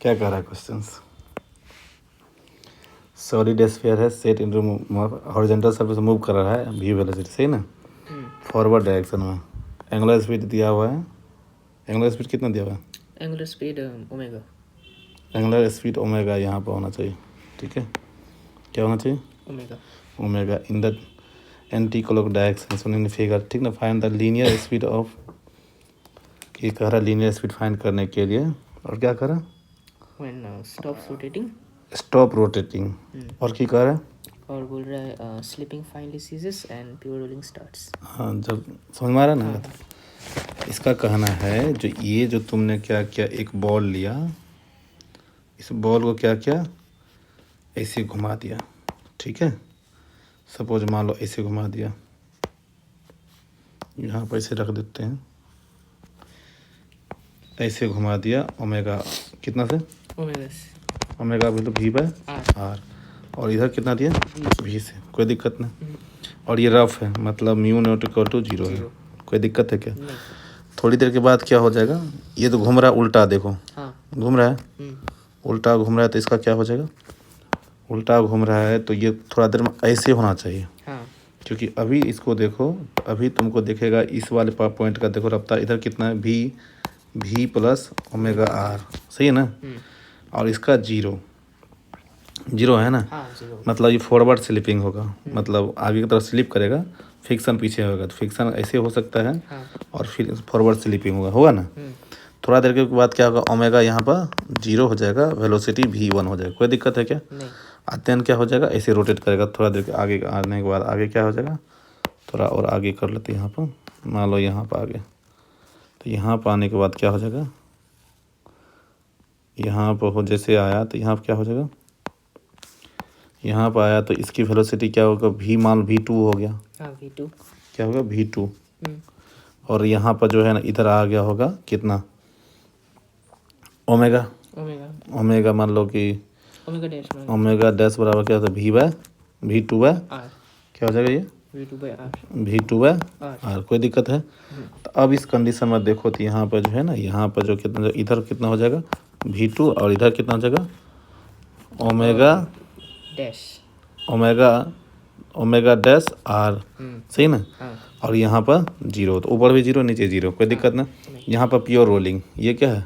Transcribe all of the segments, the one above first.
क्या कह रहा है क्वेश्चंस? सॉलिड स्फीयर है set into horizontal surface move कर रहा है v वेलोसिटी, सही ना, फॉरवर्ड डायरेक्शन में। एंगुलर स्पीड दिया हुआ है, एंगुलर स्पीड कितना दिया हुआ है? Angular speed omega. Angular speed omega यहाँ पर होना चाहिए, ठीक है। क्या होना चाहिए? Omega. Omega in the anti clock direction in figure, ठीक ना। Find the linear speed of, ये कह रहा है लीनियर स्पीड फाइंड करने के लिए, और क्या कह रहा है? When stops rotating. Stop rotating. और क्या कह रहा है? और बोल रहा है slipping finally ceases and pure rolling starts. हाँ, जब समझ में आ रहा ना। इसका कहना है जो ये जो तुमने क्या किया, एक बॉल लिया, इस बॉल को क्या किया, ऐसे घुमा दिया, ठीक है। सपोज मान लो ऐसे घुमा दिया, यहाँ पर ऐसे रख देते हैं, ऐसे घुमा दिया ओमेगा कितना से? ओमेगा से। ओमेगा भी तो v बाय आर, और इधर कितना दिया? v से, कोई दिक्कत नहीं। और ये रफ है, मतलब म्यू नॉट इक्वल टू 0 है, कोई दिक्कत है क्या? थोड़ी देर के बाद क्या हो जाएगा, ये तो घूम रहा है उल्टा, देखो घूम रहा है, उल्टा घूम रहा है, तो इसका क्या हो जाएगा? उल्टा घूम रहा है तो ये थोड़ा देर में ऐसे होना चाहिए, क्योंकि अभी इसको देखो, अभी तुमको देखेगा इस वाले पॉइंट का, देखो रफ्तार इधर कितना है, v प्लस ओमेगा आर, सही है ना। और इसका 0 है ना, मतलब ये फॉरवर्ड स्लिपिंग होगा, मतलब आगे की तरफ स्लिप करेगा, फिक्सन पीछे होगा, तो फिक्सन ऐसे हो सकता है, और फिर फॉरवर्ड स्लिपिंग होगा ना। थोड़ा देर के बाद क्या होगा, ओमेगा यहाँ पर 0 हो जाएगा, वेलोसिटी v1 हो जाएगा, कोई दिक्कत है क्या? अध्ययन क्या हो जाएगा, ऐसे रोटेट करेगा, थोड़ा देर के आगे आने के बाद आगे क्या हो जाएगा, थोड़ा और आगे कर लेते हैं यहाँ पर, मान लो यहाँ पर आगे, तो यहाँ पर आने के बाद क्या हो जाएगा, यहाँ पर हो जैसे आया तो यहाँ पर क्या हो जाएगा, यहाँ पर आया तो इसकी वेलोसिटी क्या होगा, v मान v2 हो गया, v2 क्या होगा, v2। और यहाँ पर जो है ना इधर आ गया होगा कितना, ओमेगा मान लो कि ओमेगा डैश बराबर क्या होता है, v2 बाय क्या हो जाएगा, ये v2 बाय आर, कोई दिक्कत है? तो अब इस कंडीशन में देखो तो यहाँ पर जो है ना, यहाँ पर जो कितना, इधर कितना हो जाएगा v2, और इधर कितना हो जाएगा ओमेगा डैश आर, सही ना। और यहाँ पर 0, तो ऊपर भी 0 नीचे 0, कोई दिक्कत ना। यहाँ पर प्योर रोलिंग, ये क्या है,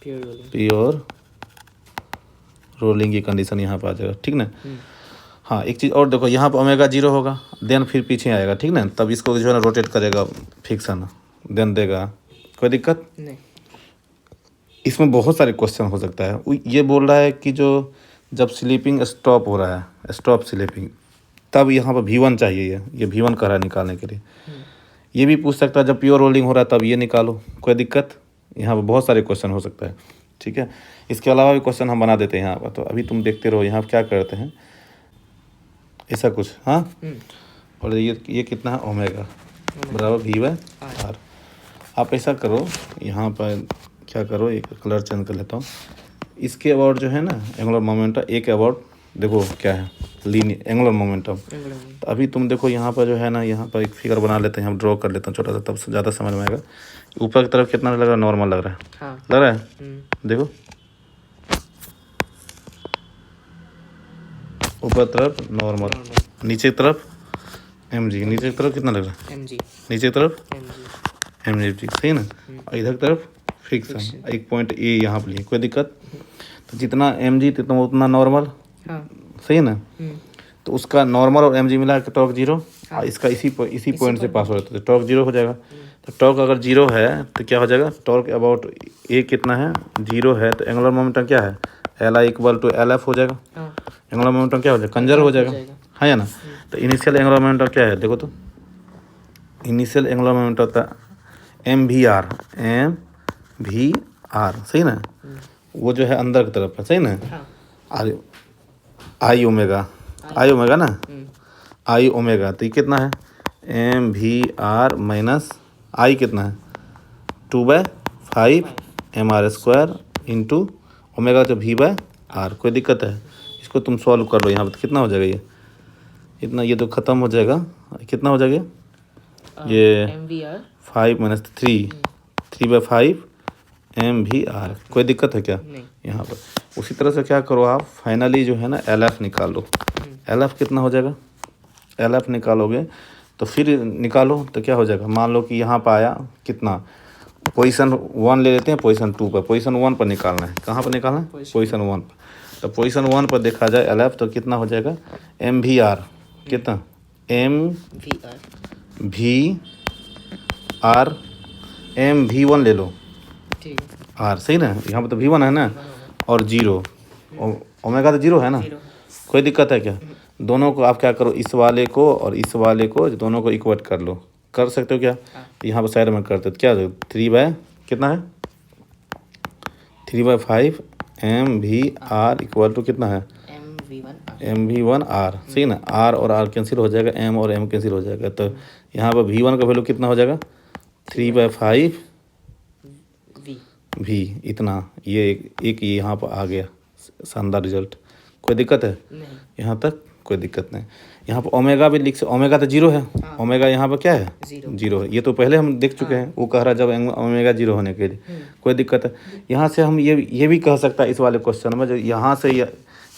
प्योर रोलिंग की कंडीशन यहाँ पर आ जाएगा, ठीक ना। हाँ, एक चीज़ और देखो, यहाँ पर ओमेगा 0 होगा, देन फिर पीछे आएगा, ठीक ना, तब इसको जो है ना रोटेट करेगा, फिक्सन देन देगा, कोई दिक्कत नहीं। इसमें बहुत सारे क्वेश्चन हो सकता है। ये बोल रहा है कि जो जब स्लीपिंग स्टॉप हो रहा है, स्टॉप स्लीपिंग, तब यहाँ पर v1 चाहिए, ये v1 कह रहा है निकालने के लिए। ये भी पूछ सकता है जब प्योर रोलिंग हो रहा है तब ये निकालो, कोई दिक्कत। यहाँ पर बहुत सारे क्वेश्चन हो सकता है, ठीक है। इसके अलावा भी क्वेश्चन हम बना देते हैं यहाँ पर, तो अभी तुम देखते रहो यहाँ पर क्या करते हैं, ऐसा कुछ। हाँ, और ये कितना है, ओमेगा बराबर v बाय आर। आप ऐसा करो, यहाँ पर क्या करो, एक कलर चेंज कर लेता हूँ। इसके अबाउट जो है ना एंगुलर मोमेंटम, एक अबाउट देखो क्या है, लीनियर एंगुलर मोमेंटम। तो अभी तुम देखो यहाँ पर जो है ना, यहाँ पर एक फिगर बना लेते हैं, हम ड्रॉ कर लेते हैं छोटा सा, तब ज़्यादा समझ में आएगा। ऊपर की तरफ कितना लग रहा है, नॉर्मल लग रहा है, लग रहा है, देखो ऊपर तरफ नॉर्मल, नीचे की तरफ mg, नीचे की तरफ कितना लग रहा है, नीचे की तरफ mg, सही ना। और इधर की तरफ फिक्सन, एक पॉइंट ए यहाँ पर लिए, कोई दिक्कत। तो जितना mg जितना उतना नॉर्मल, सही ना। तो उसका नॉर्मल और mg मिला के टॉर्क 0, और इसका इसी पॉइंट से पास हो जाता है, तो टॉर्क 0 हो जाएगा। तो टॉर्क अगर 0 है तो क्या हो जाएगा, टॉर्क अबाउट ए कितना है, 0 है, तो एंगुलर मोमेंटम क्या है, Li इक्वल टू LF हो जाएगा। एंगुलर मोमेंटम क्या हो जाएगा, कंजर्व हो जाएगा, है या ना। तो इनिशियल एंगुलर मोमेंटम क्या है, देखो तो इनिशियल एंगुलर मोमेंटम होता है MVR, सही ना, वो जो है अंदर की तरफ है, सही ना। आई ओमेगा ना, आई ओमेगा, तो ये कितना है, MVR माइनस आई कितना है, 2/5 MR² इंटू ओमेगा तो v बाय आर, कोई दिक्कत है। इसको तुम सॉल्व कर लो, यहाँ पर कितना हो जाएगा, ये इतना, ये तो ख़त्म हो जाएगा, कितना हो जाएगा ये 5 माइनस 3/5 एम भी आर। कोई दिक्कत है क्या नहीं। यहाँ पर? उसी तरह से क्या करो आप, फाइनली जो है ना एल एफ निकाल लो। एल एफ कितना हो जाएगा? एल एफ निकालोगे तो फिर निकालो तो क्या हो जाएगा, मान लो कि यहाँ पर आया कितना, पोजीशन 1 ले लेते हैं, पोजीशन 2 पर, पोजीशन 1 पर निकालना है। कहाँ पर निकालना है? पोजीशन 1 पर। तो पोजीशन 1 पर देखा जाए एल एफ तो कितना हो जाएगा, एम भी आर। कितना? एम भी आर, एम भी 1 ले लो, ठीक है। आर सही ना, यहाँ पर तो V1 है ना, और 0 ओमेगा तो 0 है ना। कोई दिक्कत है क्या? दोनों को आप क्या करो, इस वाले को और इस वाले को दोनों को इक्वट कर लो। कर सकते हो क्या? यहाँ पर साइड में करते तो क्या 3 बाय कितना है, 3/5 एम भी आर इक्वल टू कितना है, एम वी वन आर। सही ना, आर और आर कैंसिल हो जाएगा, एम और एम कैंसिल हो जाएगा। तो यहाँ पर V1 का वैल्यू कितना हो जाएगा, 3/5 भी इतना। ये एक यहाँ पर आ गया शानदार रिजल्ट। कोई दिक्कत है नहीं। यहाँ तक? कोई दिक्कत नहीं। यहाँ पर ओमेगा भी लिख, ओमेगा तो 0 है। ओमेगा यहाँ पर क्या है, 0 है। ये तो पहले हम देख चुके हैं, वो कह रहा है जब ओमेगा 0 होने के लिए। कोई दिक्कत है? यहाँ से हम ये भी कह सकता है इस वाले क्वेश्चन में, जो यहाँ से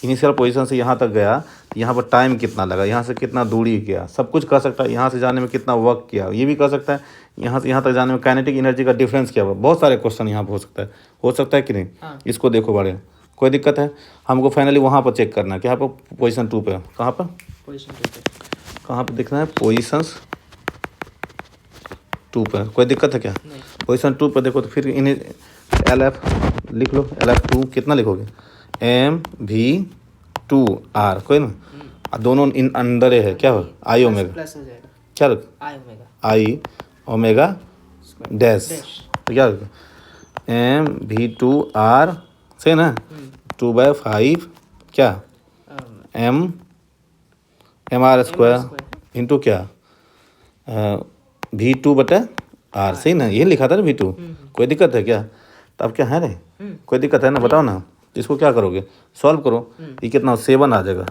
इनिशियल पोजीशन से यहाँ तक गया, यहाँ पर टाइम कितना लगा, यहाँ से कितना दूरी गया, सब कुछ कह सकता है। यहाँ से जाने में कितना वर्क किया, ये भी कह सकता है। यहाँ से यहाँ तक जाने में काइनेटिक एनर्जी का डिफरेंस क्या हुआ। बहुत सारे क्वेश्चन यहाँ पर हो सकता है कि नहीं। इसको देखो बड़े, कोई दिक्कत है? हमको फाइनली वहाँ पर चेक करना है, क्या पर, पोजीशन 2 पे। कहाँ पर? पोजीशन 2 पे। कहाँ पर दिखना है? पोजीशंस 2 पर। कोई दिक्कत है क्या? पोजीशन 2 पर देखो तो फिर इन्हें एल एफ लिख लो। एल एफ 2 कितना लिखोगे, एम भी 2 आर। कोई ना, दोनों इन अंदर है क्या हो, आई ओमेगा प्लस हो जाएगा, क्या रख, आई ओमेगा डैश। तो क्या रख, एम भी 2 आर सही ना, 2/5 क्या, एम आर स्क्वायर इंटू क्या, V2/R। सही ना, ये लिखा था ना V2। कोई दिक्कत है क्या? तो अब क्या है रे, कोई दिक्कत है ना, बताओ ना। इसको क्या करोगे, सॉल्व करो। ये कितना 7 आ जाएगा,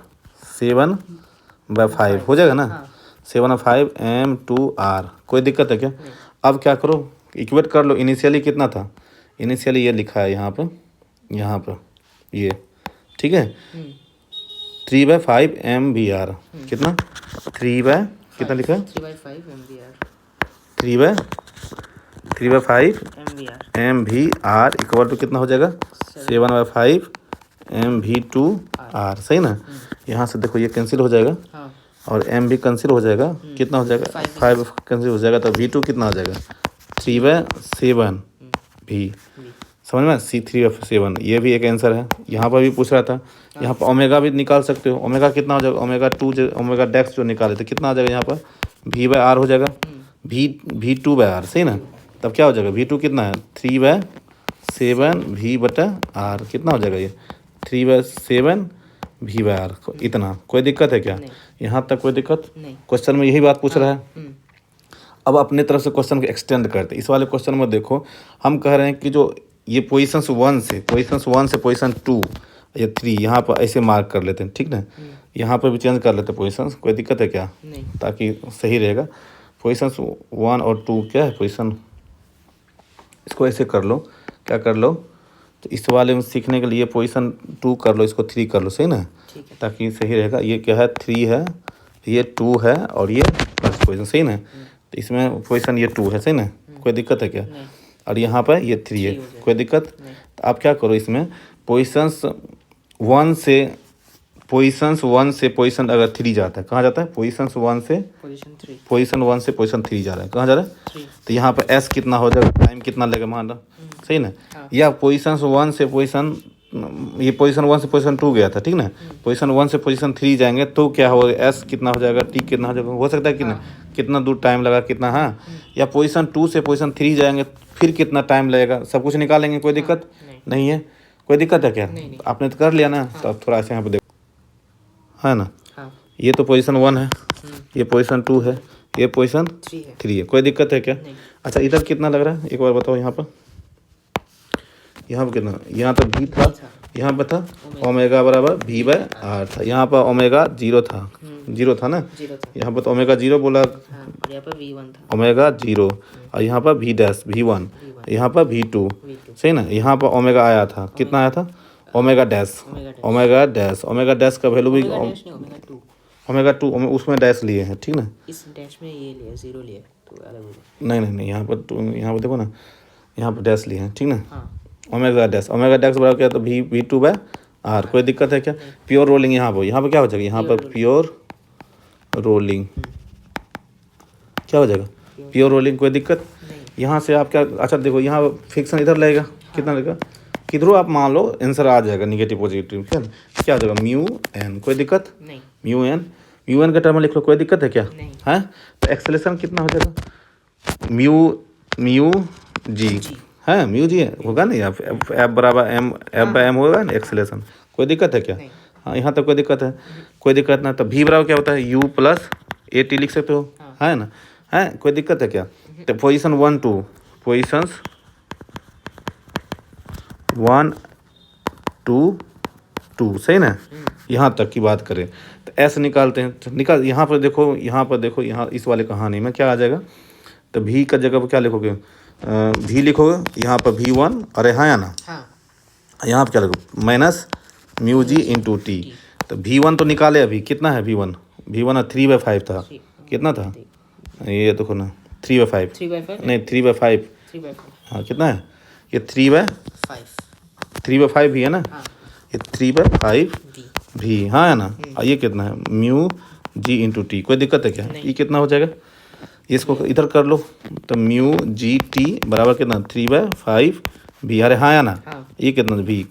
7/5 हो जाएगा ना, 7/5 M2R। कोई दिक्कत है क्या? अब क्या करो, इक्वेट कर लो। इनिशियली कितना था, इनिशियली ये लिखा है यहाँ पर ये, ठीक है, 3/5 MVR। कितना, 3 कितना लिखा है, 3/5 MVR इक्वल टू कितना हो जाएगा, 7/5 MV2R। सही ना, यहाँ से देखो ये कैंसिल हो जाएगा और M भी कैंसिल हो जाएगा। कितना हो जाएगा, 5 कैंसिल हो जाएगा, तो V2 कितना हो जाएगा, 3/7 भी। समझ में, C3/7। ये भी एक आंसर है। यहाँ पर भी पूछ रहा था, यहाँ पर ओमेगा भी निकाल सकते हो। ओमेगा कितना हो जाएगा, ओमेगा 2 जो ओमेगा डेक्स जो निकाले थे कितना आ जाएगा, यहाँ पर V/R हो जाएगा, V2/R। सही ना, तब क्या हो जाएगा, V2 कितना है, 3/7 V/R। कितना हो जाएगा ये, 3/7 V/R। इतना। कोई दिक्कत है क्या यहाँ तक? कोई दिक्कत? क्वेश्चन में यही बात पूछ रहा है। अब अपने तरफ से क्वेश्चन को एक्सटेंड करते हैं। इस वाले क्वेश्चन में देखो, हम कह रहे हैं कि जो ये पोजीशंस 1 से पोजीशन 2 या 3 यहाँ पर ऐसे मार्क कर लेते हैं, ठीक ना। यहाँ पर भी चेंज कर लेते हैं पोजीशंस। कोई दिक्कत है क्या? नहीं। ताकि सही रहेगा। पोजीशंस 1 और 2 क्या है पोजीशन, इसको ऐसे कर लो, क्या कर लो, तो इस वाले में सीखने के लिए पोजीशन 2 कर लो, इसको 3 कर लो। सही ना, ताकि सही रहेगा। ये क्या है, 3 है, ये 2 है और ये फर्स्ट पोजीशन। सही ना, तो इसमें पोजीशन ये 2 है। सही ना, कोई दिक्कत है क्या? और यहाँ पर ये 3 है। कोई दिक्कत? तो आप क्या करो, इसमें पोजीशंस 1 से पोजीशन अगर 3 जाता है, कहाँ जाता है, पोजीशंस 1 से पोजीशन 3 जा रहा है, कहाँ जा रहा है, तो यहाँ पर S कितना हो जाएगा, टाइम कितना लगेगा मान लो। सही ना, या पोजीशंस 1 से पोजीशन, ये पोजीशन 1 से पोजीशन 2 गया था, ठीक ना, पोजीशन 1 से पोजीशन 3 जाएंगे तो क्या होगा, S कितना हो जाएगा, T कितना हो जाएगा, हो सकता है कि ना, कितना दूर टाइम लगा कितना। हाँ, या पोजीशन 2 से पोजीशन 3 जाएंगे फिर कितना टाइम लगेगा, सब कुछ निकालेंगे। कोई दिक्कत नहीं है? कोई दिक्कत है क्या? आपने तो कर लिया ना, तो अब थोड़ा ऐसे यहाँ पर देखो, है ना, ये तो पोजीशन 1 है, ये पोजीशन 2 है, ये पोजीशन 3 है। कोई दिक्कत है क्या? अच्छा, इधर कितना लग रहा है एक बार बताओ। यहाँ पर कितना, यहाँ तो V था, यहाँ पर था ओमेगा बराबर V/R था, यहाँ पर ओमेगा 0 था, 0 था ना, यहाँ पर तो ओमेगा 0 बोला, ओमेगा 0, और यहाँ पर V1 यहाँ पर V2 V2 सही ना। यहाँ पर ओमेगा आया था, कितना आया था? Omega dash, omega dash, omega dash का वैल्यू भी ओमेगा डैश नहीं, ओमेगा 2। ओमेगा 2 उसमें डैश लिए हैं, ठीक ना। इस डैश में ये लिया 0 लिया तो अलग हो जाए। नहीं, यहाँ पर यहाँ पर देखो ना, यहाँ पर डैश लिए हैं, ठीक ना। हाँ ओमेगा डैश बराबर क्या, तो V2 बाय R। कोई दिक्कत है क्या? प्योर रोलिंग यहाँ पर क्या हो जाएगा? यहाँ पर प्योर रोलिंग क्या हो जाएगा? Pure rolling. कोई दिक्कत? यहाँ से आप क्या, अच्छा देखो यहाँ फिक्सन इधर लगेगा, कितना लगेगा? किधरों आप मान लो आंसर आ जाएगा निगेटिव पॉजिटिव, क्या हो जाएगा? Mu N. कोई दिक्कत? नहीं। म्यू एन का टर्म लिख लो, कोई दिक्कत है क्या? नहीं। है तो एक्सेलेरेशन कितना हो जाएगा? म्यू जी है, म्यू जी होगा ना, या एफ बराबर एम, एफ बाय एम होगा ना एक्सेलेरेशन। कोई दिक्कत है क्या? हाँ यहाँ तक कोई दिक्कत है? कोई दिक्कत ना। तो V बराबर क्या होता है? U प्लस AT लिख सकते हो, है ना। है कोई दिक्कत है क्या? तो पोजीशन 1 2, पोजीशंस 1 2 2 सही ना। यहाँ तक की बात करें तो ऐसे निकालते हैं, तो निकाल यहाँ पर देखो, यहाँ इस वाले कहानी में क्या आ जाएगा? तो V का जगह पर क्या लिखोगे? V लिखोगे यहाँ पर V1, अरे हाँ या ना। यहाँ पर क्या लिखो? Minus mu G into T. तो V1 तो निकाले अभी, कितना है V1? 3/5 था, कितना था? ये देखो ना 3/5 नहीं 3/5, हाँ कितना है ये? 3/5 भी है ना, ये 3/5 भी, हाँ है ना। ये कितना है? Mu G into T. कोई दिक्कत है क्या? ये कितना हो जाएगा? इसको इधर कर लो, तो म्यू जी टी बराबर कितना? 3/5 भी, अरे हाँ या ना। ये कितना भी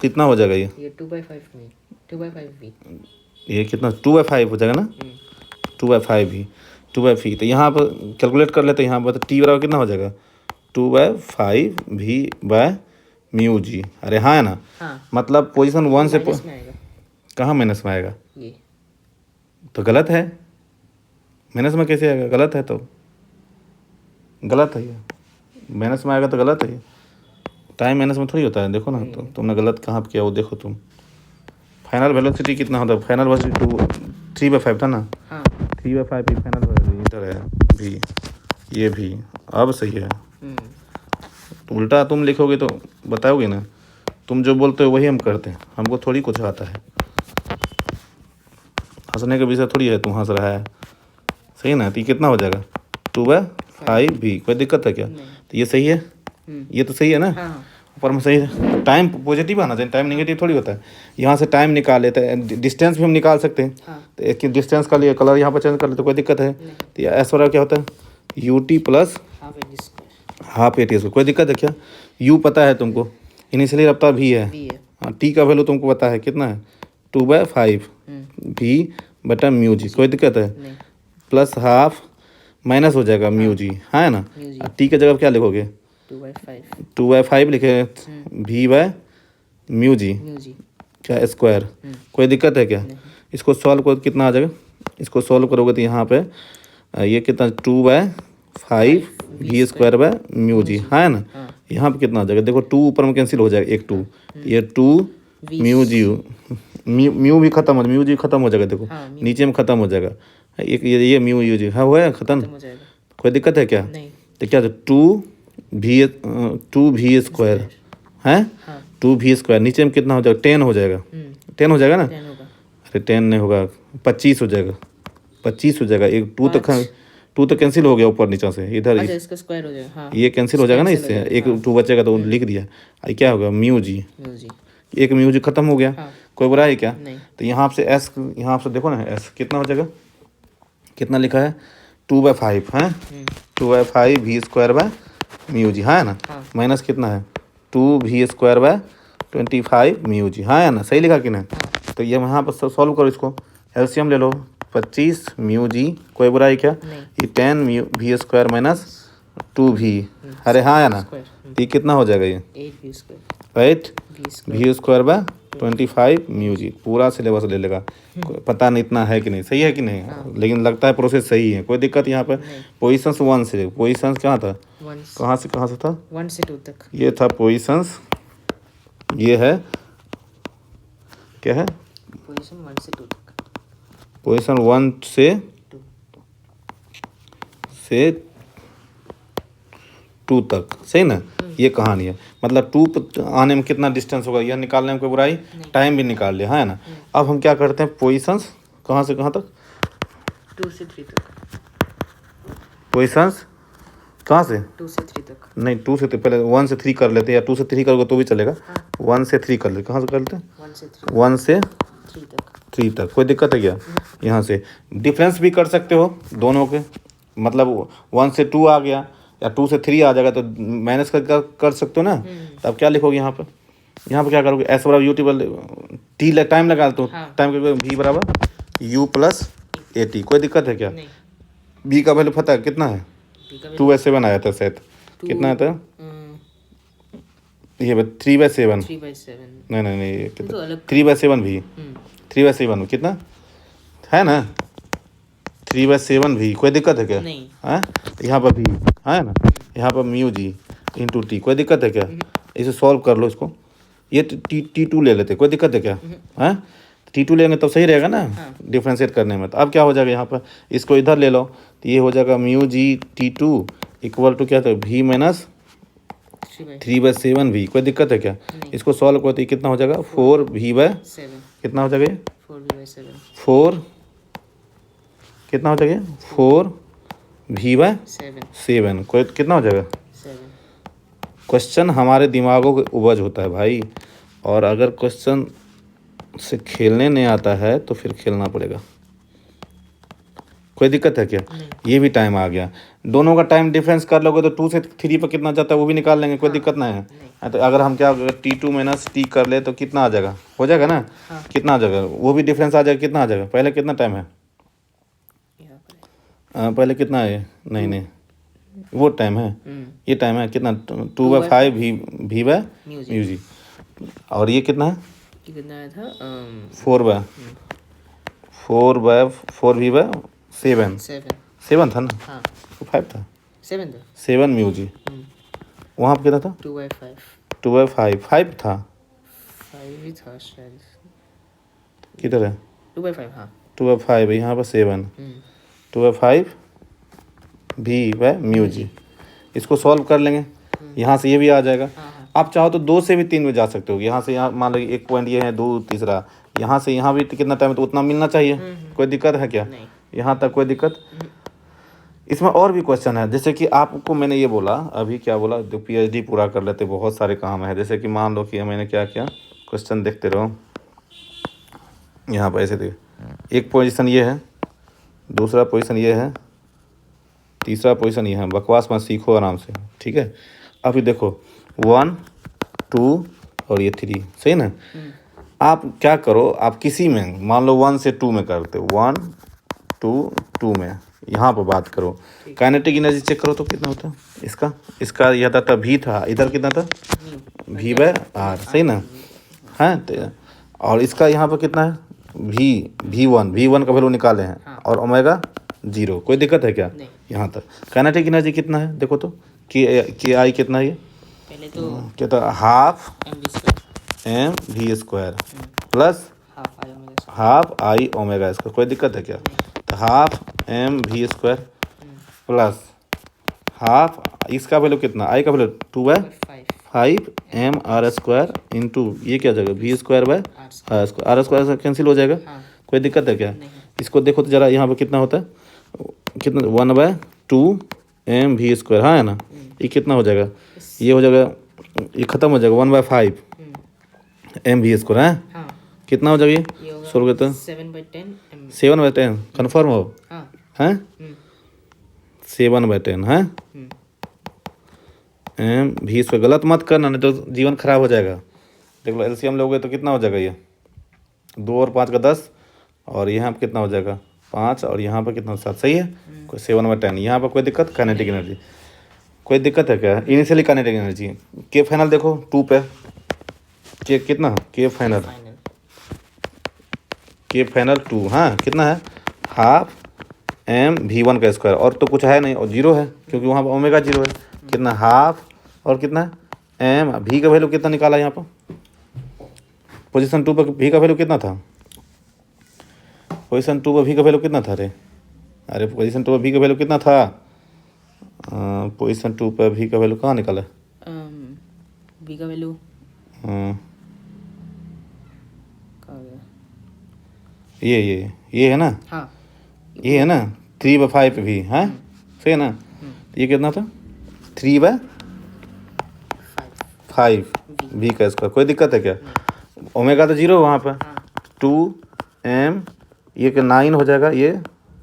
कितना हो जाएगा? ये 2/5 भी, ये कितना? 2/5 हो जाएगा ना, 2/5 भी, 2/5। तो यहाँ पर कैलकुलेट कर लेते हैं, यहाँ पर तो टी बराबर कितना हो जाएगा? 2/5 भी बाय म्यू जी, अरे हाँ है ना। मतलब पोजीशन 1 से कहाँ माइनस में आएगा? ये तो गलत है, माइनस में कैसे आएगा? गलत है, तो गलत है ये, माइनस में आएगा तो गलत है ये। टाइम माइनस में थोड़ी होता है, देखो ना। तो तुमने गलत कहाँ किया वो देखो तुम। फाइनल वेलोसिटी कितना होता है? फाइनल वेलोसिटी 3/5 था ना। 3/5 भी फाइनल वेलोसिटी इधर है भी, ये भी अब सही है। तो उल्टा तुम लिखोगे तो बताओगे ना, तुम जो बोलते हो वही हम करते हैं, हमको थोड़ी कुछ आता है। हंसने का विषय थोड़ी है, तुम हंस रहा है, सही ना। तो ये कितना हो जाएगा? 2/5 भी। कोई दिक्कत है क्या? तो ये सही है, ये तो सही है ना, ऊपर में सही है। टाइम पॉजिटिव आना चाहिए, टाइम नेगेटिव थोड़ी होता है। यहाँ से टाइम निकाल लेते हैं, डिस्टेंस भी हम निकाल सकते हैं। तो एक डिस्टेंस का लिए कलर यहाँ पर चेंज कर लेते, कोई दिक्कत है? तो एस वाला क्या होता है? UT plus half AT square. कोई दिक्कत है क्या? U पता है तुमको, इनिशियली रफ्तार भी है। हाँ, T का वैल्यू तुमको पता है कितना है? 2/5 भी बटा म्यू जी। कोई दिक्कत है? प्लस हाफ माइनस हो जाएगा म्यू जी, हाँ है ना। T का जगह क्या लिखोगे? 2/5 लिखे, भी बाय म्यू जी क्या स्क्वायर। कोई दिक्कत है क्या? इसको सॉल्व करो, कितना आ जाएगा? इसको सॉल्व करोगे तो यहाँ पे ये कितना? 2/5 भी स्क्वायर बाय म्यू जी, हाँ है ना। यहाँ पे कितना आ जाएगा? देखो 2 ऊपर में कैंसिल हो जाएगा, एक 2, ये 2 म्यू जी, म्यू भी खत्म हो, म्यू जी खत्म हो जाएगा, देखो नीचे में खत्म हो जाएगा। एक ये म्यू यू जी, हाँ हुआ है खत्म। कोई दिक्कत है क्या? तो क्या 2V स्क्वायर है, 2V स्क्वायर नीचे में कितना हो जाएगा? 10 हो जाएगा, 10 हो जाएगा ना। अरे 10 नहीं होगा, 25 हो जाएगा, 25 हो जाएगा। एक 2 तो कैंसिल हो गया ऊपर नीचे से, इधर इसका स्क्वायर हो जाएगा, ये कैंसिल हो जाएगा ना इससे, एक 2 बचेगा तो लिख दिया। क्या होगा? म्यू जी, एक म्यू जी खत्म हो गया। कोई बुरा है क्या? तो यहाँ से S, यहाँ से देखो ना S कितना हो जाएगा? कितना लिखा है? 2/5 है, 2/5 V स्क्वायर बाय म्यू जी, हाँ है ना। माइनस कितना है? 2V स्क्वायर बाय 25 म्यू जी, हाँ है ना। सही लिखा कि नहीं? तो ये यहाँ पर सॉल्व करो, इसको एलसीएम ले लो, 25 म्यू जी। कोई बुराई क्या? ये 10 mu V square minus 2V, अरे हाँ है ना। ये कितना हो जाएगा? ये 8 V स्क्वायर बाय 25 म्यू जी। पूरा सिलेबस ले लेगा, पता नहीं इतना है कि नहीं, सही है कि नहीं, लेकिन लगता है प्रोसेस सही है। कोई दिक्कत यहाँ पर? पोजीशंस 1 से, पोजीशंस कहाँ था? कहाँ से था? 1 से 2 तक ये था पोजीशंस, ये है क्या है? पोजीशन 1 से 2 तक, पोजीशन 1 से 2 तक, सही ना। ये कहानी है, मतलब 2 आने में कितना डिस्टेंस होगा यह निकालने में कोई बुराई, टाइम भी निकाल लिया है ना। अब हम क्या करते हैं, पोजीशंस कहाँ से कहाँ तक, 2 से 3 तक, पोजीशंस कहाँ से, 2 से 3 तक। नहीं 2 से पहले 1 से 3 कर लेते हैं, या 2 से 3 करोगे तो भी चलेगा। 1 से 3 कर लेते, कहाँ से कर लेते हैं, 1 से 3 1 से 3 तक। 3 तक, कोई दिक्कत है क्या। यहाँ से डिफरेंस भी कर सकते हो दोनों के, मतलब 1 से 2 आ गया या 2 से 3 आ जाएगा तो माइनस कर सकते हो ना। तो अब क्या लिखोगे यहाँ पर, क्या करोगे, एस बराबर यू टी टी टाइम लगा दो, टाइम वी बराबर यू प्लस ए टी, कोई दिक्कत है क्या। नहीं, बी का वैल्यू पता है कितना है, B का 2/7 आया था शायद, कितना आया था, ये 3/7, 3/7 नहीं नहीं नहीं, तो अलग 3/7 भी, 3/7 कितना है ना, 3/7 भी, कोई दिक्कत है क्या, नहीं। है यहाँ पर भी है ना, यहाँ पर म्यू जी इंटू टी, कोई दिक्कत है क्या। इसे सॉल्व कर लो इसको, ये T2 ले लेते, कोई दिक्कत है क्या, है T2 लेंगे तब सही रहेगा ना डिफ्रेंशिएट करने में। तो अब क्या हो जाएगा यहाँ पर, इसको इधर ले लो तो ये हो जाएगा mu G T2 equal to क्या था, V माइनस 3/7 भी, कोई दिक्कत है क्या। इसको सॉल्व करते कितना हो जाएगा, 4V/7, कितना हो जाएगा ये, 4V/7, 4 कितना हो जाएगा, 4V/7, कोई कितना हो जाएगा। 7। क्वेश्चन हमारे दिमागों के उपज होता है भाई, और अगर क्वेश्चन से खेलने नहीं आता है तो फिर खेलना पड़ेगा, कोई दिक्कत है क्या। ये भी टाइम आ गया, दोनों का टाइम डिफरेंस कर लोगे तो 2 से 3 पर कितना जाता है वो भी निकाल लेंगे, कोई दिक्कत नहीं है। तो अगर हम क्या T2 माइनस टी कर ले तो कितना आ जाएगा, हो जाएगा ना। कितना आ जाएगा, वो भी डिफरेंस आ जाएगा, कितना आ जाएगा, पहले कितना टाइम है, पहले कितना है, नहीं वो टाइम है, ये टाइम है कितना, 2/5 भी म्यू जी, और ये कितना है, कितना आया था, 4/4 7 था ना, हाँ 5 था, 7 था, 7 म्यू जी, वहाँ पर कितना था, 2/5 5 था, 5 ही था शायद, किधर है, 2/5 हाँ। 2/5 है, यहाँ पर 7, 2/5 म्यू जी, इसको सॉल्व कर लेंगे, यहाँ से ये भी आ जाएगा। आप चाहो तो 2 से भी 3 में जा सकते हो, यहाँ से यहाँ मान लो एक पॉइंट ये है, 2 तीसरा, यहाँ से यहाँ भी कितना टाइम है तो उतना मिलना चाहिए, कोई दिक्कत है क्या, यहाँ तक कोई दिक्कत। इसमें और भी क्वेश्चन है, जैसे कि आपको मैंने ये बोला अभी, क्या बोला, जो PhD पूरा कर लेते, बहुत सारे काम है। जैसे कि मान लो कि मैंने क्या किया, क्वेश्चन देखते रहो, यहाँ पर ऐसे देखो, एक पोजीशन ये है, दूसरा पोजीशन ये है, तीसरा पोजीशन ये है, बकवास मत सीखो आराम से, ठीक है। अभी देखो 1 2 और ये 3, सही ना। आप क्या करो, आप किसी में मान लो 1 से 2 में करते हो, 1 2 में यहाँ पर बात करो, काइनेटिक एनर्जी चेक करो तो कितना होता है इसका यह था भी था, इधर कितना था V/R, सही ना है। तो और इसका यहाँ पर कितना है, V1 का वैल्यू निकाले हैं, और ओमेगा 0, कोई दिक्कत है क्या। यहाँ तक काइनेटिक एनर्जी कितना है देखो तो, के आई कितना है, ये पहले तो क्या था, half mv² plus half I omega square, कोई दिक्कत है क्या। तो हाफ mv² प्लस हाफ, इसका वैल्यू कितना, आई का वैल्यू 2/5 mr² इंटू ये क्या जाएगा, V²/R² से कैंसिल हो जाएगा, कोई दिक्कत है क्या। इसको देखो तो जरा, यहाँ पर कितना होता है, कितना 1/2 mv², हाँ है ना। ये कितना हो जाएगा, ये हो जाएगा, ये खत्म हो जाएगा 1/5 mv² है, कितना हो जाएगा ये, सोल्व करते हैं 7/10 कन्फर्म हो, हैं 7/10 है mv², गलत मत करना नहीं तो जीवन खराब हो जाएगा। देख लो एलसीएम लोगे तो कितना हो जाएगा, ये 2 और 5 का 10, और यहाँ पर कितना हो जाएगा 5, और यहाँ पर कितना 7, सही है। कोई 7/10, यहाँ पर कोई दिक्कत, काइनेटिक एनर्जी कोई दिक्कत है क्या, इनिशियली काइनेटिक एनर्जी के फाइनल देखो 2 पे, के कितना, के फाइनल 2, हाँ कितना है, हाफ mv1 का स्क्वायर, और तो कुछ है नहीं, और 0 है क्योंकि वहाँ पर ओमेगा 0 है, कितना हाफ, और कितना v का वैल्यू कितना निकाला यहाँ पर, पोजीशन 2 पर v का वैल्यू कितना था, पोजीशन 2 पर v का वैल्यू कितना था, अरे पोजीशन 2 पर v का वैल्यू कितना था, पोजीशन 2 पर भी का वैल्यू कहाँ निकाले? v का वैल्यू हाँ, कहाँ गया? ये है ना, हाँ ये है ना 3/5 भी है, सही है ना? तो ये कितना था 3/5 v का स्क्वायर। कोई दिक्कत है क्या? ओमेगा तो 0 वहाँ पर, 2m ये कि 9 हो जाएगा, ये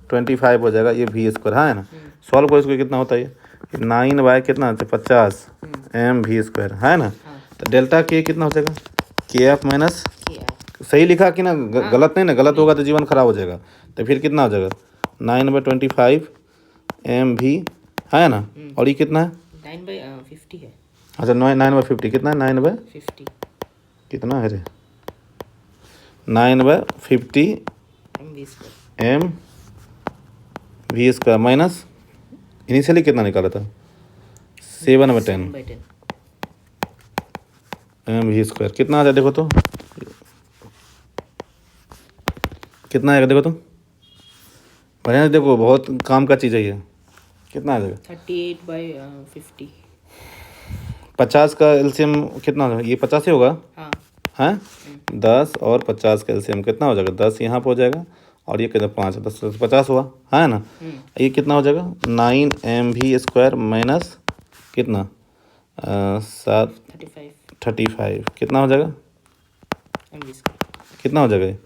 25 हो जाएगा, ये v स्क्वायर, हाँ है ना? सॉल्व करो इसको, कितना होता है ये 9 कितना 50 m v स्क्वायर, है ना? तो डेल्टा के कितना हो जाएगा kf माइनस, सही लिखा कि ना? गलत नहीं ना? गलत होगा तो जीवन खराब हो जाएगा। तो फिर कितना हो जाएगा 9/25 m v, है ना? और ये कितना है 9/50 है। अच्छा 9/50 कितना है 50 कितना है रे 9/50 mv square m v square minus initially कितना निकाला था 7/10 m v स्क्वायर। कितना आ जाए देखो तो, कितना आएगा देखो तो, बढ़िया से देखो, बहुत काम का चीज़ है ये। कितना आ जाएगा 38/50। 50 का एलसीएम कितना होगा? ये 50 ही होगा, हाँ हैं? 10 और 50 का एलसीएम कितना हो जाएगा 10 यहाँ पे हो जाएगा, और ये कितना 5 10 50 हुआ, है ना? ये कितना हो जाएगा 9mv स्क्वायर माइनस कितना 35 कितना हो जाएगा, mv स्क्वायर कितना हो जाएगा ये?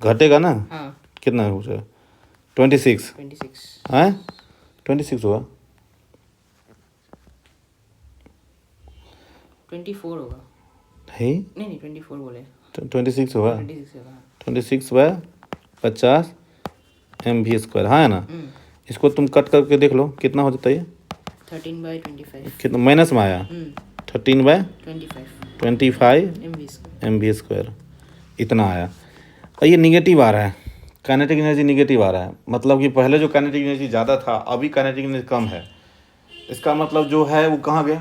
घटेगा ना, हाँ कितना हो जाएगा 26, 26 हैं 26 हुआ 24 होगा। है नहीं 24 बोले 26 हुआ 26 होगा। 26/50 mv स्क्वायर, हाँ है ना? इसको तुम कट करके देख लो कितना हो जाता है ये 13/25 कितना माइनस में आया 13/25 mv स्क्वायर इतना आया। और ये निगेटिव आ रहा है, काइनेटिक एनर्जी निगेटिव आ रहा है, मतलब कि पहले जो काइनेटिक एनर्जी ज़्यादा था अभी काइनेटिक एनर्जी कम है। इसका मतलब जो है वो कहाँ गया,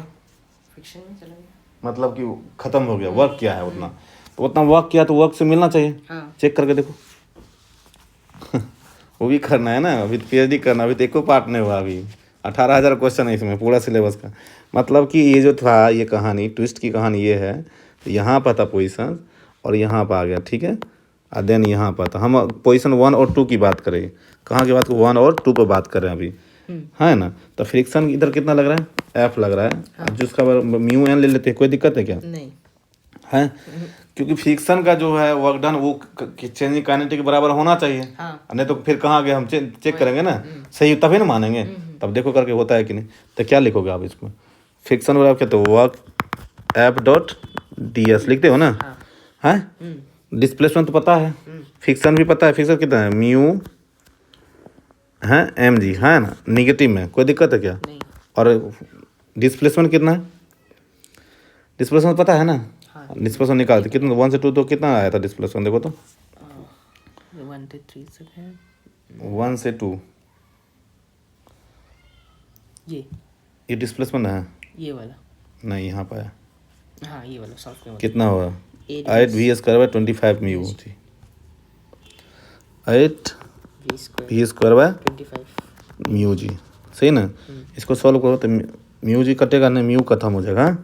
फ्रिक्शन में चला गया, मतलब कि ख़त्म हो गया, वर्क किया है उतना, तो उतना वर्क किया तो वर्क से मिलना चाहिए। हाँ चेक करके देखो वो भी करना है ना, अभी पीएचडी करना, अभी तो एको पार्ट नहीं हुआ, अभी 18,000 क्वेश्चन है इसमें पूरा सिलेबस का। मतलब कि ये जो था ये कहानी, ट्विस्ट की कहानी ये है, तो यहाँ पर था पोजीशन और यहाँ पर आ गया, ठीक है? और देन यहाँ पर था, हम पोजीशन 1 और 2 की बात करें, कहाँ की बात 1 और 2 पर बात कर रहे हैं अभी, है ना? तो फ्रिक्शन इधर कितना लग रहा है F लग रहा है, जिसका म्यू एन ले लेते हैं, कोई दिक्कत है क्या? नहीं है, क्योंकि फ्रिक्शन का जो है वर्क डन वो चेंजिंग काइनेटिक के बराबर होना चाहिए, हाँ नहीं तो फिर कहाँ गए हम चेक करेंगे ना, सही तभी ना मानेंगे। तब देखो करके होता है कि नहीं। तो क्या लिखोगे आप इसमें, फ्रिक्शन बराबर क्या, तो वर्क F.ds लिखते हो ना, है? डिस्प्लेसमेंट तो पता है, फ्रिक्शन भी पता है, फ्रिक्शन कितना है म्यू है mg, है ना? निगेटिव में कोई दिक्कत है क्या? नहीं और डिस्प्लेसमेंट कितना है, डिस्प्लेसमेंट पता है ना? हाँ डिस्प्लेसमेंट निकालते कितना 1 से 2 तो कितना आया था डिस्प्लेसमेंट देखो तो 1 से 3 से है 1 से 2 ये डिस्प्लेसमेंट है, ये वाला नहीं यहाँ पर है, हाँ ये वाला सॉफ्ट में कितना हुआ 8 8v square 25 mu g, 8 v square v square 25 mu g, सही ना? इसको सॉल्व करो तो म्यू जी कटेगा नहीं, म्यू खत्म हो जाएगा,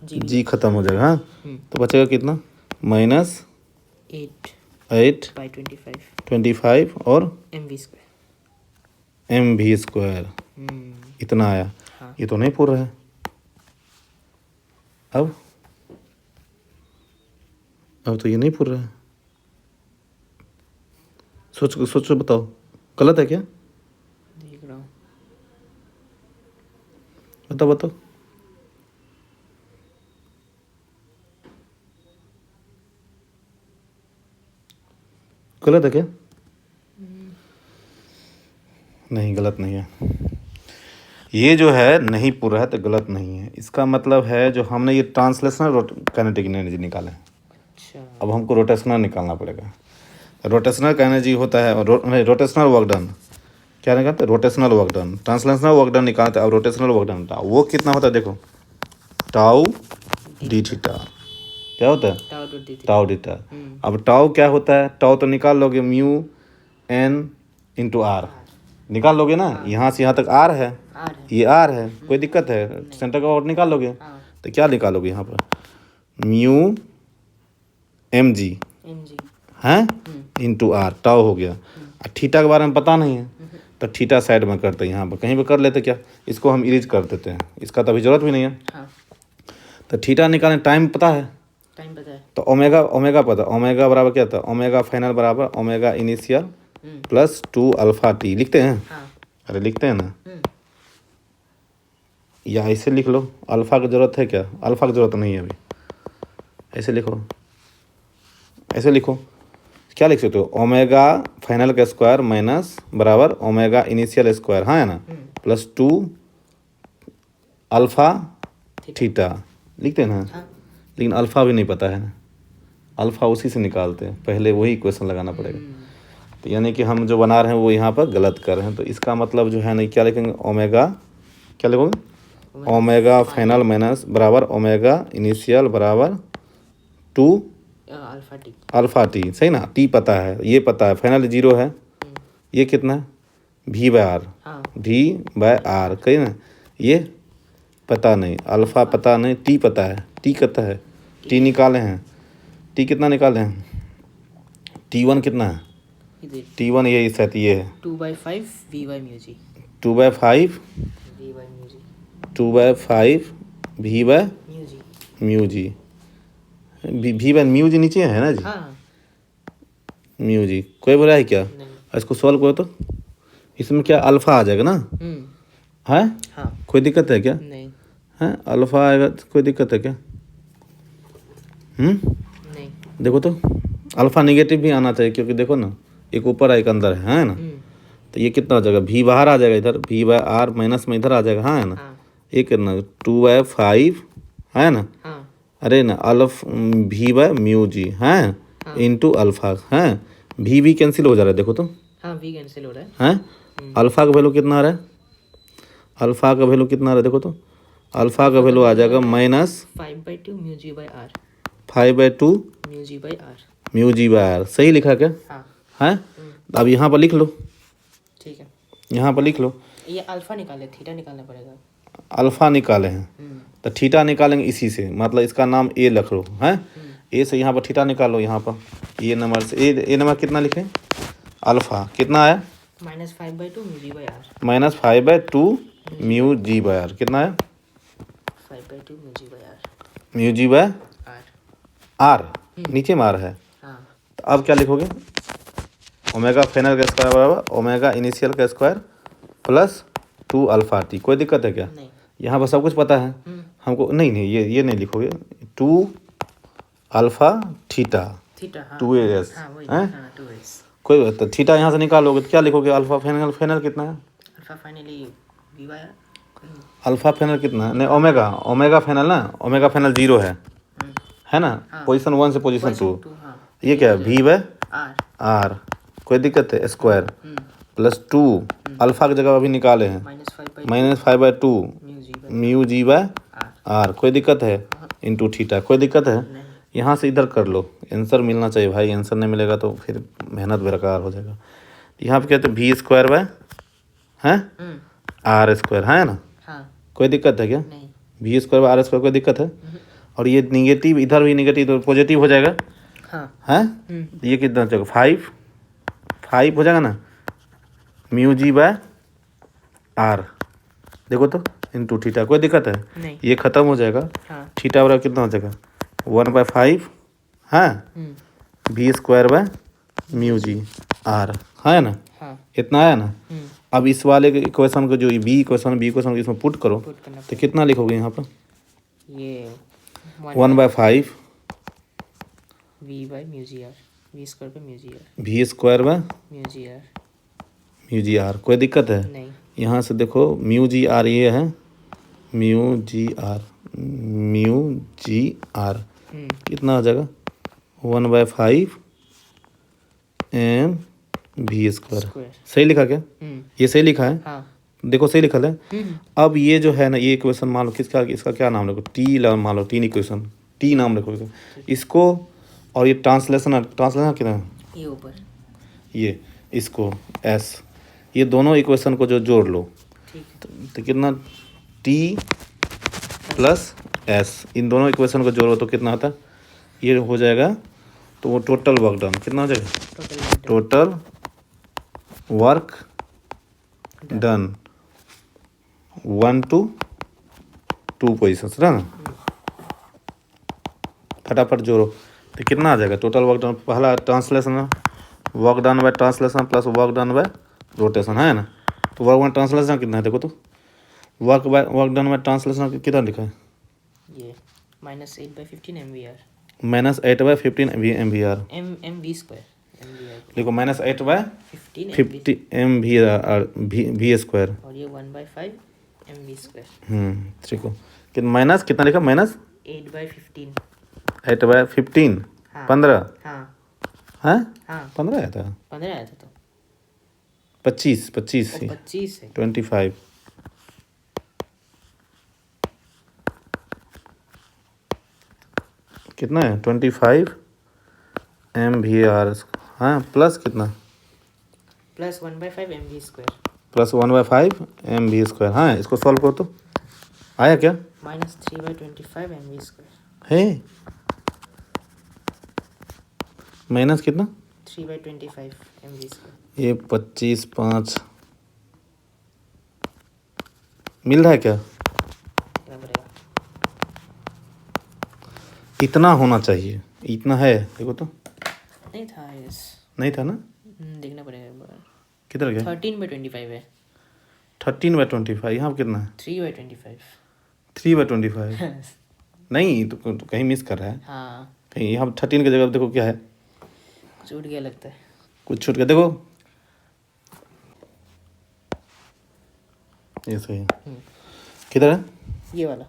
जी खत्म हो जाएगा, हाँ? तो बचेगा कितना -8 8/25 और mv स्क्वायर mv स्क्वायर इतना आया। हाँ। ये तो नहीं पूरा है, अब तो ये नहीं पूरा है, सोचो बताओ गलत है क्या, देख रहा हूँ बताओ गलत है क्या? नहीं गलत नहीं है, ये जो है नहीं पूरा है तो गलत नहीं है। इसका मतलब है जो हमने ये ट्रांसलेशनल काइनेटिक एनर्जी निकाला है, अच्छा अब हमको रोटेशनल निकालना पड़ेगा। रोटेशनल का एनर्जी होता है रोटेशनल वर्क डन, क्या निकालते हैं rotational work done, translational work done निकालते हैं। अब रोटेशनल वर्क डन था वो कितना होता है देखो टाउ डी थीटा, क्या होता है टाउ डी थीटा। अब टाउ क्या होता है, टाउ तो निकाल लोगे म्यू n इंटू आर, निकाल लोगे ना, यहाँ से यहाँ तक आर है, R है। ये आर है, कोई दिक्कत है? सेंटर का और निकाल लोगे। हाँ। तो क्या निकालोगे यहाँ पर? Mu M G mg। हैं इंटू आर, टाउ हो गया। और थीटा के बारे में पता नहीं है, तो थीटा साइड में करते हैं, यहाँ पर कहीं पर कर लेते क्या, इसको हम इरेज कर देते हैं, इसका तो अभी जरूरत भी नहीं है। हाँ। तो थीटा निकालने टाइम पता है, टाइम पता है। तो ओमेगा पता, ओमेगा बराबर क्या था, ओमेगा फाइनल बराबर omega initial plus 2 alpha T, लिखते हैं? हाँ। अरे लिखते हैं ना, या ऐसे लिख लो, अल्फा की ज़रूरत है क्या? अल्फा की ज़रूरत नहीं है अभी, ऐसे लिखो, ऐसे लिखो। क्या लिख सकते हो? ओमेगा फाइनल का स्क्वायर माइनस बराबर ओमेगा इनिशियल स्क्वायर, हाँ है ना, प्लस 2 अल्फा थीटा, लिखते हैं ना। हाँ। लेकिन अल्फ़ा भी नहीं पता है, अल्फ़ा उसी से निकालते हैं, पहले वही क्वेश्चन लगाना पड़ेगा। तो यानी कि हम जो बना रहे हैं वो यहाँ पर गलत कर रहे हैं। तो इसका मतलब जो है ना, क्या लिखेंगे, ओमेगा, क्या लिखोगे, ओमेगा फाइनल माइनस बराबर ओमेगा इनिशियल बराबर 2 अल्फा टी। अल्फ़ा टी, सही ना। टी पता है, ये पता है, फाइनल 0 है, ये कितना है, वी बाय आर, हाँ। वी बाय आर, कही ना। ये पता नहीं, अल्फ़ा पता नहीं, टी पता है, टी कितना है, टी निकाले हैं, टी कितना निकाले हैं, T1 कितना है, इधर T1 ये सेट ये है 2/5 v by mu g। 2/5 v by mu g। 2/5 v by mu g। Mu g, v by mu g नीचे है ना जी, हाँ। Mu g. कोई बोला है क्या? नहीं। इसको सॉल्व करो तो इसमें क्या अल्फ़ा आ जाएगा ना, है? हाँ। कोई दिक्कत है क्या? नहीं। है, अल्फ़ा आएगा तो कोई दिक्कत है क्या? नहीं। देखो तो अल्फ़ा नेगेटिव भी आना चाहिए, क्योंकि देखो ना, एक ऊपर है एक अंदर है ना। तो ये कितना हो जाएगा, वी बाहर आ जाएगा इधर, वी बाय आर माइनस में इधर आ जाएगा, हाँ है ना। हाँ। ये कितना 2/5 है ना, हाँ। अरे ना वी बाय म्यू जी है इंटू अल्फ़ा है, भी कैंसिल हो जा रहा है, देखो तो, हाँ v कैंसिल हो रहा है। हैं। अल्फ़ा का वैल्यू कितना आ रहा है, अल्फ़ा का वैल्यू कितना आ रहा है, देखो तो, अल्फ़ा का वैल्यू आ जाएगा minus 5/2 mu g by r। 5/2 mu g by r। Mu G by R, सही लिखा क्या हाँ। है? अब यहाँ पर लिख लो, ठीक है। यहाँ पर लिख लो, ये अल्फा निकाले, थीटा निकालना पड़ेगा। अल्फ़ा निकाले हैं तो थीटा निकालेंगे इसी से, मतलब इसका नाम ए रख लो, हैं। ए से यहाँ पर थीटा निकालो, यहाँ पर ये नंबर से ए नंबर कितना लिखें, अल्फ़ा कितना आया, -5/2 mu g by r। -5/2 mu G by R, कितना है, 5/2 mu g by r। Mu G by r। R, नीचे में आर है। हाँ। तो अब क्या लिखोगे, ओमेगा फाइनल का स्क्वायर बराबर ओमेगा इनिशियल का स्क्वायर प्लस 2 अल्फ़ा टी, कोई दिक्कत है क्या? नहीं। यहाँ पर सब कुछ पता है हमको, नहीं ये नहीं लिखोगे, 2 अल्फ़ा थीटा थीटा। हाँ। 2as हाँ वही। हैं, हाँ 2s। कोई तो थीटा यहाँ से निकालोगे तो क्या लिखोगे, अल्फ़ा फाइनल कितना है, alpha finally v by r। Alpha final कितना है, नहीं ओमेगा फाइनल ना, ओमेगा फाइनल 0 है ना, पोजीशन 1 से पोजीशन 2, हाँ। ये क्या है, वी बाय r। आर, कोई दिक्कत है, स्क्वायर प्लस 2 अल्फ़ा की जगह अभी निकाले हैं -5/2 mu g by mu G by r। R, कोई दिक्कत है, इंटू थीटा, कोई दिक्कत है। नहीं। यहाँ से इधर कर लो, आंसर मिलना चाहिए भाई, आंसर नहीं मिलेगा तो फिर मेहनत बेकार हो जाएगा। यहाँ पे कहते हैं वी स्क्वायर बाय हैं आर स्क्वायर, है ना, हाँ। कोई दिक्कत है क्या, नहीं। V square by R square, कोई दिक्कत है। और ये निगेटिव इधर भी निगेटिव तो पॉजिटिव हो जाएगा, हाँ। हैं। ये कितना हो जाएगा, 5 हो जाएगा ना, म्यू जी बाय आर, देखो तो इंटू थीटा, कोई दिक्कत है, नहीं। ये ख़त्म हो जाएगा। हाँ। थीटा बराबर कितना हो जाएगा, 1/5 है V square by mu G R, है ना, हाँ। इतना आया ना। अब इस वाले इक्वेशन को, जो बी इक्वेशन को इसमें पुट करो, पुट करना तो कितना लिखोगे यहाँ पर, ये 1/5 v by mu g r। v square पे mu g r। V square by mu g r। Mu G R, कोई दिक्कत है। नहीं। यहाँ से देखो म्यू जी आर ये है, म्यू जी आर कितना हो जाएगा, 1/5 एम वी स्क्वायर, सही लिखा क्या, ये सही लिखा है, हाँ। देखो सही लिखा है। अब ये जो है ना, ये इक्वेशन मान लो किसका, इसका क्या नाम रखो, टी मान लो, टी इक्वेशन, टी नाम रखो इसको, और ये ट्रांसलेशन कितना है, ये ऊपर, ये इसको एस, ये दोनों इक्वेशन को जो जोड़ लो ठीक है। तो कितना टी प्लस एस, इन दोनों इक्वेशन को जोड़ो तो कितना आता है, ये हो जाएगा। तो वो टोटल वर्क डन कितना हो जाएगा, total work done 1 to 2 position ना। फटाफट जोड़ो तो कितना आ जाएगा टोटल वर्क डन। पहला translation work done by translation plus work done by rotation है ना। तो वर्क बाय ट्रांसलेशन कितना है देखो तो, वर्क डन बाय ट्रांसलेशन कितना लिखा है, ये -8/15 MVR -8/15 MVR MV square MVR लिखो -8/15 15 MVR V स्क्वायर। और ये 1/5 MV स्क्वायर। ठीक हो कि माइनस कितना लिखा, माइनस 8/15। 8/15 हाँ 15 हाँ है, हाँ 15 आया था, 15 आया था तो 25 25 वो 25 है। 25 कितना है 25 MVR। हाँ प्लस कितना, plus 1/5 MV square plus 1/5 MV square. हाँ इसको सॉल्व करो तो आया क्या, -3/25 MV स्क्वायर है माइनस कितना 3/25 MV स्क्वायर। ये 25 5 मिल रहा है क्या, क्या पड़ेगा, इतना होना चाहिए, इतना है देखो तो, नहीं था यस, नहीं था ना, देखना पड़ेगा एक बार। किधर गया 13/25 है, 13/25 यहाँ पर कितना है 3/25 3/25 नहीं तो कहीं मिस कर रहा है, हाँ कहीं यहाँ 13 की जगह देखो क्या है, कुछ उठ गया लगता है। कुछ छूट गया देखो, ये सही है। किधर है, ये वाला,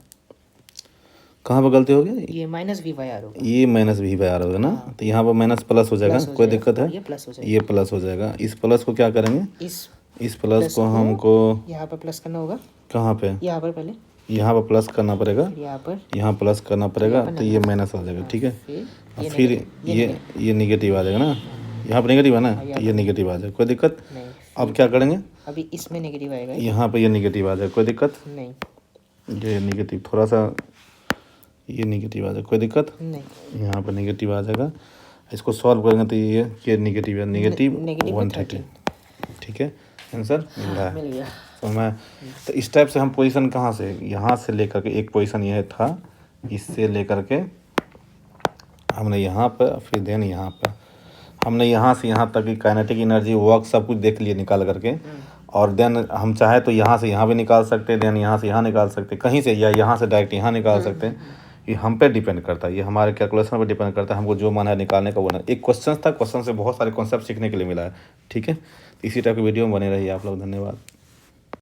कहाँ पर गलती हो गई, ये -V/R होगा, ये -V/R होगा ना। तो यहाँ पर माइनस प्लस हो जाएगा, प्लस हो कोई जाएगा, दिक्कत है, और ये प्लस हो जाएगा। ये प्लस हो जाएगा। इस प्लस को क्या करेंगे, इस प्लस को हमको यहाँ पर प्लस करना होगा, कहाँ पे, यहाँ पर पहले, यहाँ पर प्लस करना पड़ेगा, फिर यहाँ पर, यहाँ प्लस करना पड़ेगा, तो ये माइनस आ जाएगा, ठीक है। और फिर ये निगेटिव आ जाएगा ना, यहाँ पर निगेटिव है ना, तो ये निगेटिव आ जाएगा, कोई दिक्कत। नहीं, अब क्या करेंगे, अभी इसमें नेगेटिव आएगा, यहाँ पर ये निगेटिव आ जाएगा, कोई दिक्कत, नहीं ये निगेटिव थोड़ा सा, ये निगेटिव आ जाएगा, कोई दिक्कत, नहीं, यहाँ पर निगेटिव आ जाएगा। इसको सॉल्व करेंगे तो ये निगेटिव है, नेगेटिव नेगेटिव 130, ठीक है, आंसर मिल रहा है। मिल गया। तो मैं तो इस टाइप से हम पोजीशन कहाँ से, यहाँ से लेकर के एक पोजीशन यह था, इससे लेकर के हमने यहाँ पर, फिर देन यहाँ पर हमने यहाँ से यहाँ तक की काइनेटिक एनर्जी वर्क सब कुछ देख लिए निकाल करके, और देन हम चाहे तो यहाँ से यहाँ भी निकाल सकते हैं, देन यहाँ से यहाँ निकाल सकते हैं, कहीं से, या यहाँ से डायरेक्ट यहाँ निकाल सकते हैं। ये हम पे डिपेंड करता है, ये हमारे कैलकुलेशन पे डिपेंड करता है, हमको जो मन है निकालने का वो ना। एक क्वेश्चन था, क्वेश्चन से बहुत सारे कॉन्सेप्ट सीखने के लिए मिला है, ठीक है। इसी टाइप की वीडियो में बने रहिए आप लोग, धन्यवाद।